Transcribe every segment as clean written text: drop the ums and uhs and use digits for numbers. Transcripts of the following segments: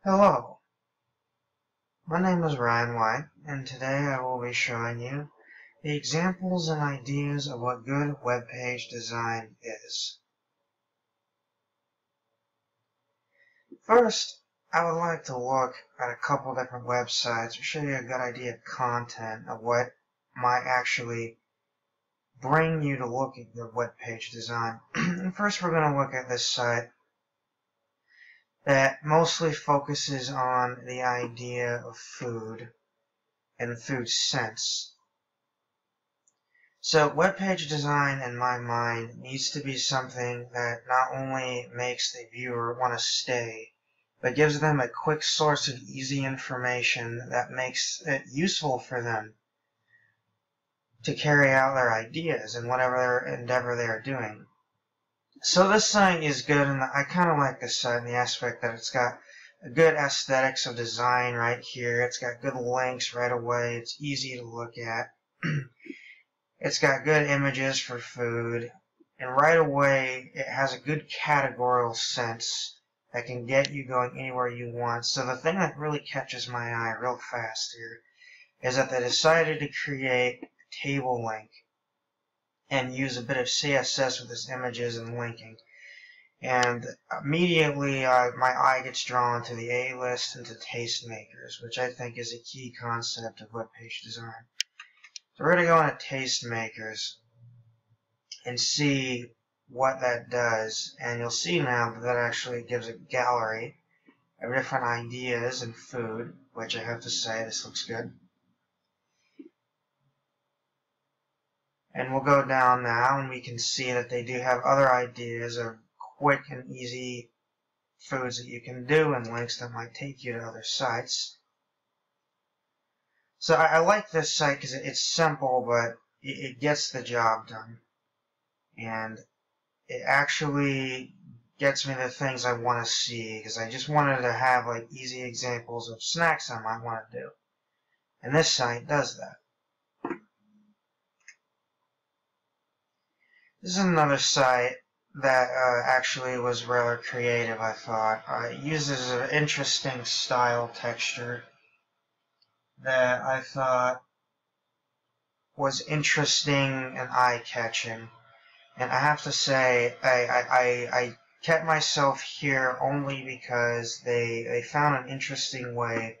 Hello, my name is Ryan White, and today I will be showing you the examples and ideas of what good web page design is. First, I would like to look at a couple different websites to show you a good idea of content of what might actually bring you to look at good web page design. And first, we're going to look at this site that mostly focuses on the idea of food and food sense. So web page design, in my mind, needs to be something that not only makes the viewer want to stay, but gives them a quick source of easy information that makes it useful for them to carry out their ideas in whatever endeavor they are doing. So this site is good, and I kind of like this site in the aspect that it's got a good aesthetics of design right here. It's got good links right away. It's easy to look at. It's got good images for food, and right away it has a good categorical sense that can get you going anywhere you want. So the thing that really catches my eye real fast here is that they decided to create a table link and use a bit of CSS with its images and linking. And immediately my eye gets drawn to the A-list and to Tastemakers, which I think is a key concept of web page design. So we're going to go into Tastemakers and see what that does. And you'll see now that that actually gives a gallery of different ideas and food, which I have to say, this looks good. And we'll go down now and we can see that they do have other ideas of quick and easy foods that you can do and links that might take you to other sites. So I like this site because it's simple, but it gets the job done. And it actually gets me the things I want to see, because I just wanted to have like easy examples of snacks I might want to do. And this site does that. This is another site that actually was rather creative, I thought. It uses an interesting style texture that I thought was interesting and eye-catching. And I have to say, I kept myself here only because they found an interesting way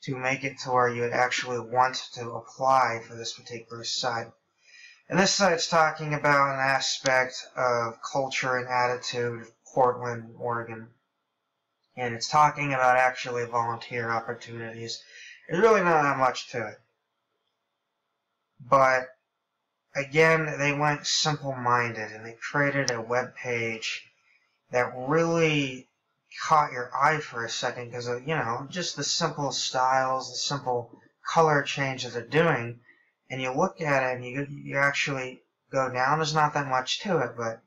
to make it to where you would actually want to apply for this particular site. And this site's talking about an aspect of culture and attitude of Portland, Oregon. And it's talking about actually volunteer opportunities. There's really not that much to it. But again, they went simple-minded and they created a web page that really caught your eye for a second because of, you know, just the simple styles, the simple color change that they're doing. And you look at it and you actually go down. There's not that much to it, but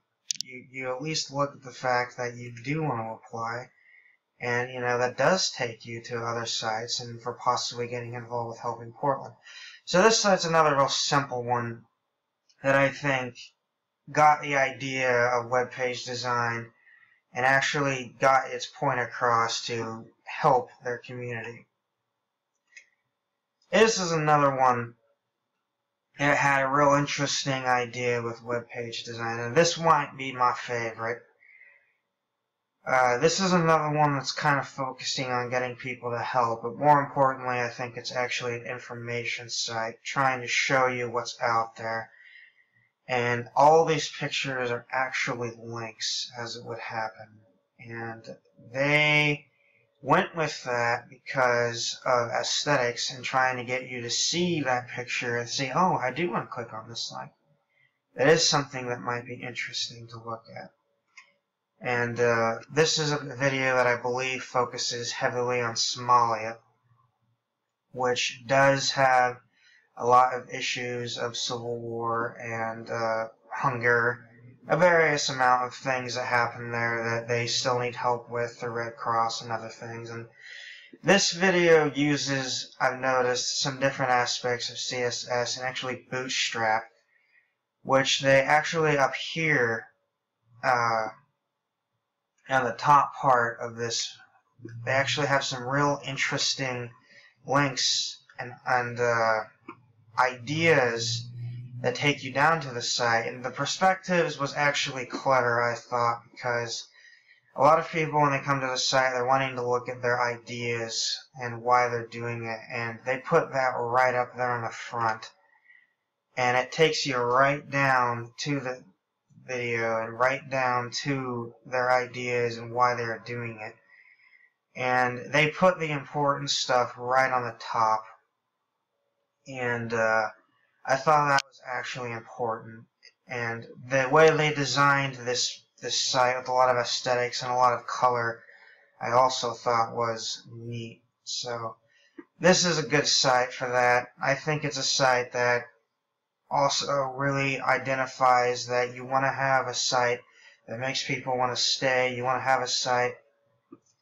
you at least look at the fact that you do want to apply. And, you know, that does take you to other sites and for possibly getting involved with Helping Portland. So this site's another real simple one that I think got the idea of web page design and actually got its point across to help their community. This is another one that had a real interesting idea with web page design, and this might be my favorite. This is another one that's kind of focusing on getting people to help, but more importantly, I think it's actually an information site trying to show you what's out there. And all these pictures are actually links, as it would happen. And they went with that because of aesthetics and trying to get you to see that picture and say, oh, I do want to click on this link. That is something that might be interesting to look at. And this is a video that I believe focuses heavily on Somalia, which does have a lot of issues of civil war and hunger, a various amount of things that happen there that they still need help with, the Red Cross and other things. And this video uses, I've noticed, some different aspects of CSS and actually Bootstrap, which they actually up here on the top part of this they actually have some real interesting links and ideas that take you down to the site. And the perspectives was actually clever, I thought, because a lot of people, when they come to the site, they're wanting to look at their ideas and why they're doing it, and they put that right up there on the front. And it takes you right down to the video and right down to their ideas and why they're doing it. And they put the important stuff right on the top. And I thought that was actually important. And the way they designed this site with a lot of aesthetics and a lot of color, I also thought was neat. So this is a good site for that. I think it's a site that also really identifies that you want to have a site that makes people want to stay. You want to have a site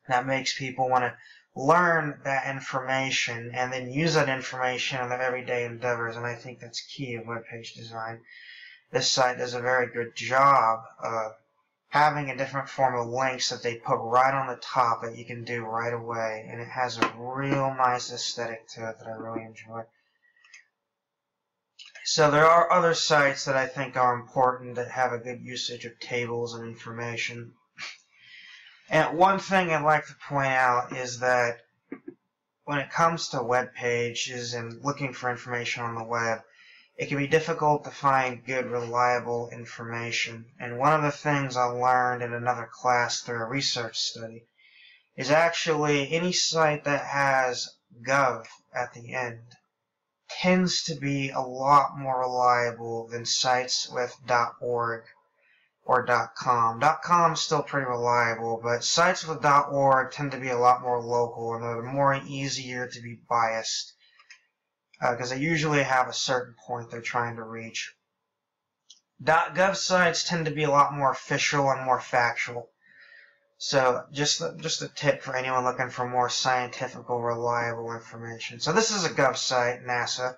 that makes people want to learn that information and then use that information in their everyday endeavors. And I think that's key in web page design. This site does a very good job of having a different form of links that they put right on the top that you can do right away, and it has a real nice aesthetic to it that I really enjoy. So there are other sites that I think are important that have a good usage of tables and information. And one thing I'd like to point out is that when it comes to web pages and looking for information on the web, it can be difficult to find good, reliable information. And one of the things I learned in another class through a research study is actually any site that has gov at the end tends to be a lot more reliable than sites with .org or .com. .com is still pretty reliable, but sites with .org tend to be a lot more local and they're more easier to be biased, because they usually have a certain point they're trying to reach. .gov sites tend to be a lot more official and more factual. So just a tip for anyone looking for more scientific or reliable information. So this is a gov site, NASA.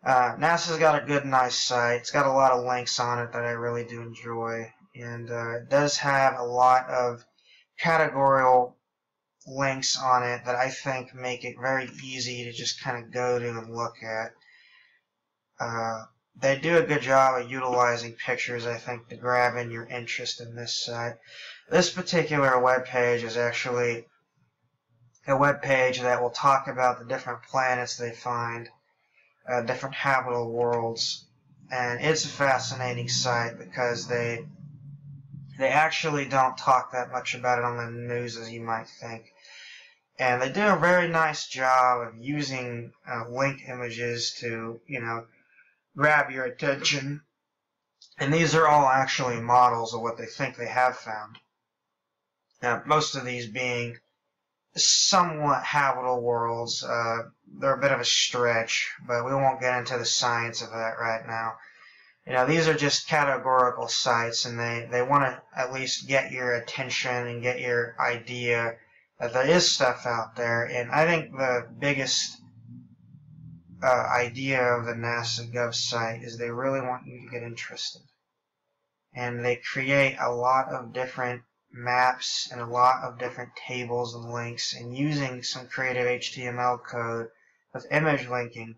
NASA's got a good, nice site. It's got a lot of links on it that I really do enjoy. And it does have a lot of categorical links on it that I think make it very easy to just kind of go to and look at. They do a good job of utilizing pictures, I think, to grab in your interest in this site. This particular web page is actually a web page that will talk about the different planets they find, different habitable worlds, and it's a fascinating site because they actually don't talk that much about it on the news as you might think. And they do a very nice job of using link images to, grab your attention. And these are all actually models of what they think they have found. Now, most of these being somewhat habitable worlds. They're a bit of a stretch, but we won't get into the science of that right now. These are just categorical sites, and they want to at least get your attention and get your idea that there is stuff out there. And I think the biggest idea of the NASA Gov site is they really want you to get interested. And they create a lot of different maps and a lot of different tables and links, and using some creative HTML code with image linking,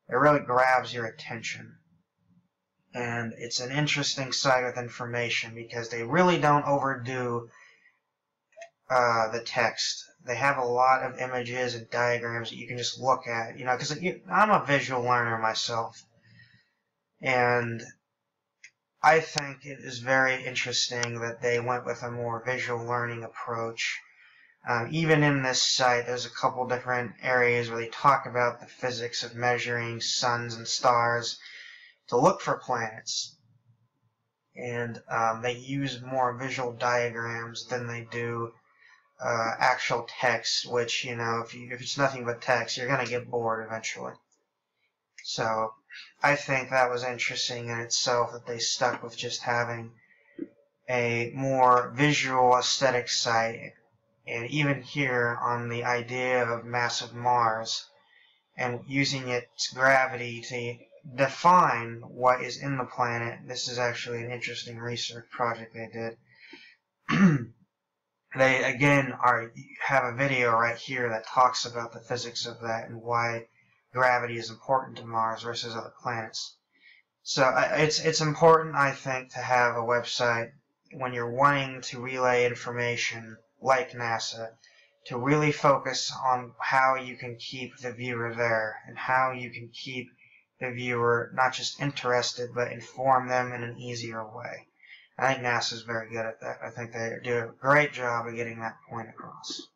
it really grabs your attention. And it's an interesting site with information because they really don't overdo the text. They have a lot of images and diagrams that you can just look at, because I'm a visual learner myself. And I think it is very interesting that they went with a more visual learning approach. Even in this site, there's a couple different areas where they talk about the physics of measuring suns and stars to look for planets. And they use more visual diagrams than they do actual text, which, if it's nothing but text, you're going to get bored eventually. So I think that was interesting in itself that they stuck with just having a more visual aesthetic site. And even here on the idea of massive Mars and using its gravity to define what is in the planet, this is actually an interesting research project they did. they again have a video right here that talks about the physics of that and why gravity is important to Mars versus other planets. So it's important, I think, to have a website when you're wanting to relay information like NASA, to really focus on how you can keep the viewer there and how you can keep the viewer not just interested but inform them in an easier way. I think NASA is very good at that. I think they do a great job of getting that point across.